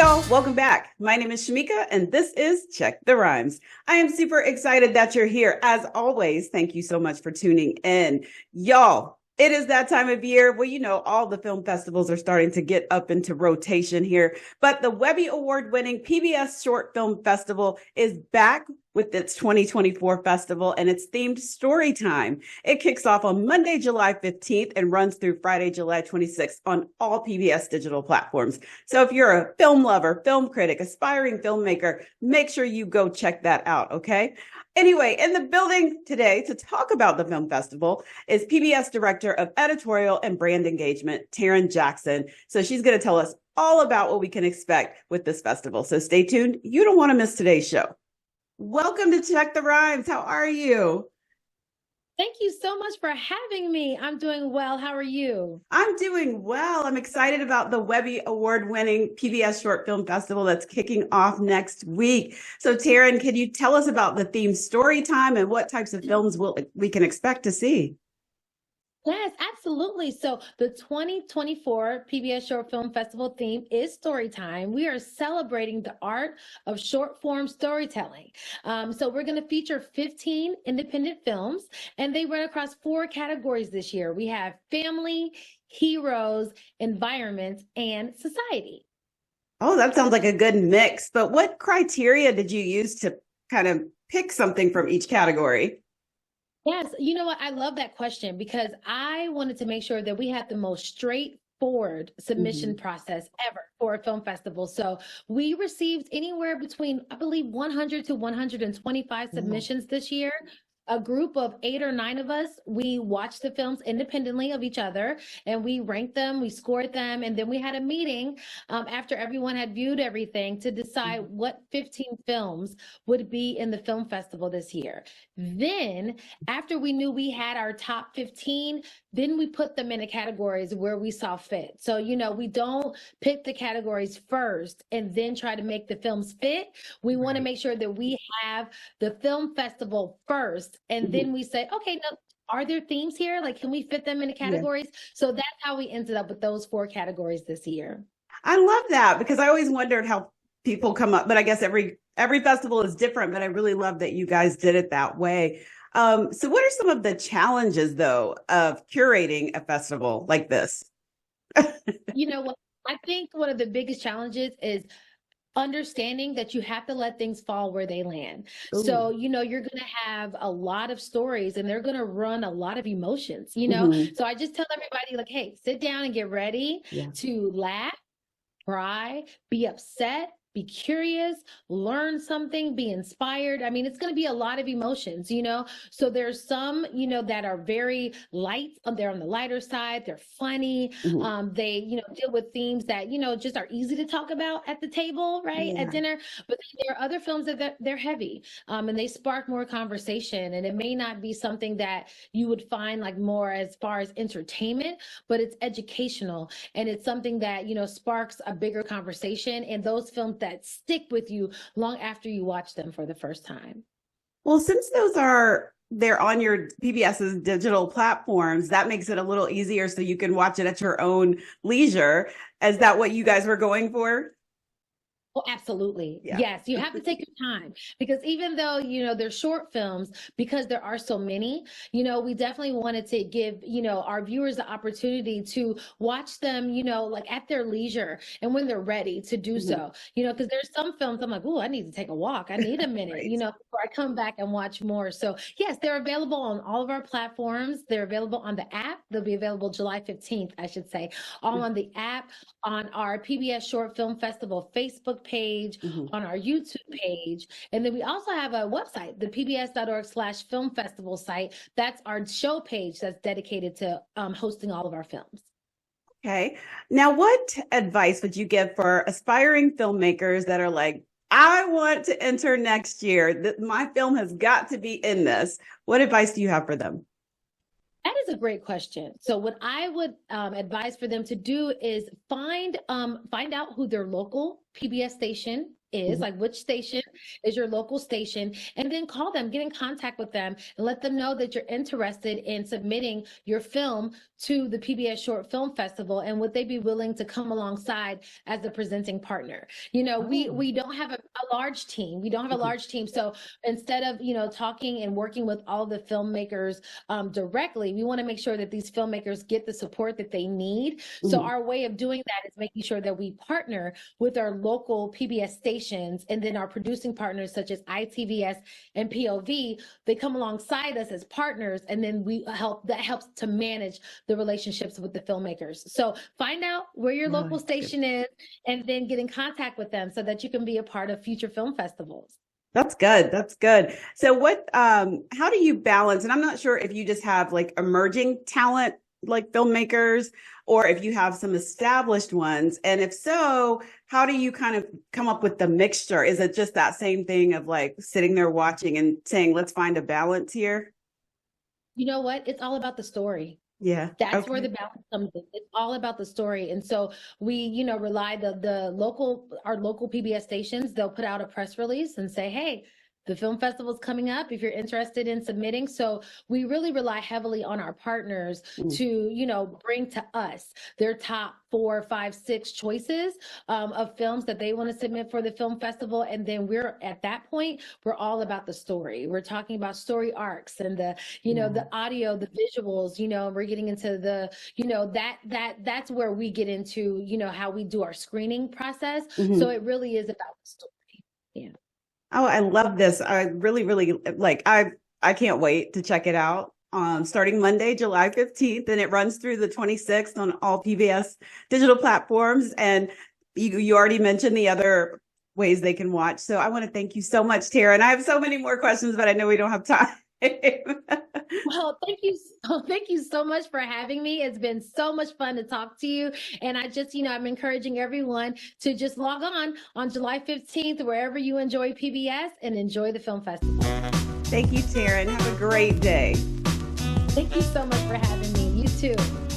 y'all, welcome back. My name is Shamika and this is Check the Rhymes. I am super excited that you're here. As always, thank you so much for tuning in. Y'all, it is that time of year. Well, you know, all the film festivals are starting to get up into rotation here, but the Webby award-winning PBS Short Film Festival is back with its 2024 festival and its themed story time. It kicks off on Monday, July 15th and runs through Friday, July 26th on all PBS digital platforms. So if you're a film lover, film critic, aspiring filmmaker, make sure you go check that out, okay? Anyway, in the building today to talk about the film festival is PBS Director of Editorial and Brand Engagement, Taryn Jackson. So she's going to tell us all about what we can expect with this festival. So stay tuned. You don't want to miss today's show. Welcome to Check the Rhymes. How are you? Thank you so much for having me. I'm doing well. How are you? I'm doing well. I'm excited about the Webby award-winning PBS Short Film Festival that's kicking off next week. So Taryn, can you tell us about the theme story time and what types of films we can expect to see? Yes, absolutely. So the 2024 PBS Short Film Festival theme is Storytime. We are celebrating the art of short form storytelling. So we're going to feature 15 independent films, and they run across 4 categories this year. We have family, heroes, environment, and society. Oh, that sounds like a good mix. But what criteria did you use to kind of pick something from each category? Yes, you know what? I love that question because I wanted to make sure that we had the most straightforward submission process ever for a film festival. So we received anywhere between, I believe, 100 to 125 submissions this year. A group of 8 or 9 of us, we watched the films independently of each other and we ranked them, we scored them, and then we had a meeting after everyone had viewed everything to decide what 15 films would be in the film festival this year. Then after we knew we had our top 15, then we put them in the categories where we saw fit. So, you know, we don't pick the categories first and then try to make the films fit. We want to make sure that we have the film festival first. And then we say, okay, now, are there themes here? Like, can we fit them into categories? Yeah. So that's how we ended up with those 4 categories this year. I love that because I always wondered how people come up, but I guess every festival is different, but I really love that you guys did it that way. So what are some of the challenges, though, of curating a festival like this? You know what? I think one of the biggest challenges is understanding that you have to let things fall where they land. Ooh. So, you know, you're going to have a lot of stories and they're going to run a lot of emotions, you know? So I just tell everybody, like, hey, sit down and get ready to laugh, cry, be upset, be curious, learn something, be inspired. I mean, it's going to be a lot of emotions, you know? So there's some, you know, that are very light. They're on the lighter side. They're funny. They, you know, deal with themes that, you know, just are easy to talk about at the table, right? At dinner. But there are other films that they're heavy and they spark more conversation. And it may not be something that you would find like more as far as entertainment, but it's educational. And it's something that, you know, sparks a bigger conversation. And those films that stick with you long after you watch them for the first time. Well, since they're on your PBS's digital platforms, that makes it a little easier so you can watch it at your own leisure. Is that what you guys were going for? Oh, absolutely. Yeah. Yes, you have to take your time because even though, you know, they're short films, because there are so many, you know, we definitely wanted to give, you know, our viewers the opportunity to watch them, you know, like at their leisure and when they're ready to do so, you know, because there's some films I'm like, oh, I need to take a walk. I need a minute, you know, before I come back and watch more. So yes, they're available on all of our platforms. They're available on the app. They'll be available July 15th, I should say, all on the app, on our PBS Short Film Festival Facebook page, on our YouTube page. And then we also have a website, the pbs.org/film festival site. That's our show page that's dedicated to hosting all of our films. Okay. Now, what advice would you give for aspiring filmmakers that are like, I want to enter next year, my film has got to be in this? What advice do you have for them? That is a great question. So what I would advise for them to do is find out who their local PBS station is, like which station is your local station, and then call them, get in contact with them, and let them know that you're interested in submitting your film to the PBS Short Film Festival, and would they be willing to come alongside as the presenting partner. We don't have a large team. We don't have a large team. So instead of, talking and working with all the filmmakers directly, we want to make sure that these filmmakers get the support that they need. So our way of doing that is making sure that we partner with our local PBS stations, and then our producing partners such as ITVS and POV, they come alongside us as partners, and then that helps to manage the relationships with the filmmakers. So find out where your local station is, and then get in contact with them so that you can be a part of future film festivals. That's good. That's good. So how do you balance, and I'm not sure if you just have like emerging talent, like filmmakers, or if you have some established ones. And if so, how do you kind of come up with the mixture? Is it just that same thing of like sitting there watching and saying, let's find a balance here? You know what? It's all about the story. Yeah. That's where the balance comes in. It's all about the story. And so we, rely our local PBS stations, they'll put out a press release and say, hey, the film festival is coming up if you're interested in submitting. So we really rely heavily on our partners to, bring to us their top 4, 5, 6 choices of films that they want to submit for the film festival. And then at that point, we're all about the story. We're talking about story arcs and the audio, the visuals, we're getting into that's where we get into, how we do our screening process. So it really is about the story. Yeah. Oh, I love this. I really, really I can't wait to check it out. Starting Monday, July 15th, and it runs through the 26th on all PBS digital platforms. And you already mentioned the other ways they can watch. So I want to thank you so much, Taryn. I have so many more questions, but I know we don't have time. Well, thank you so much for having me. It's been so much fun to talk to you. And I just, I'm encouraging everyone to just log on July 15th, wherever you enjoy PBS, and enjoy the film festival. Thank you, Taryn. Have a great day. Thank you so much for having me. You too.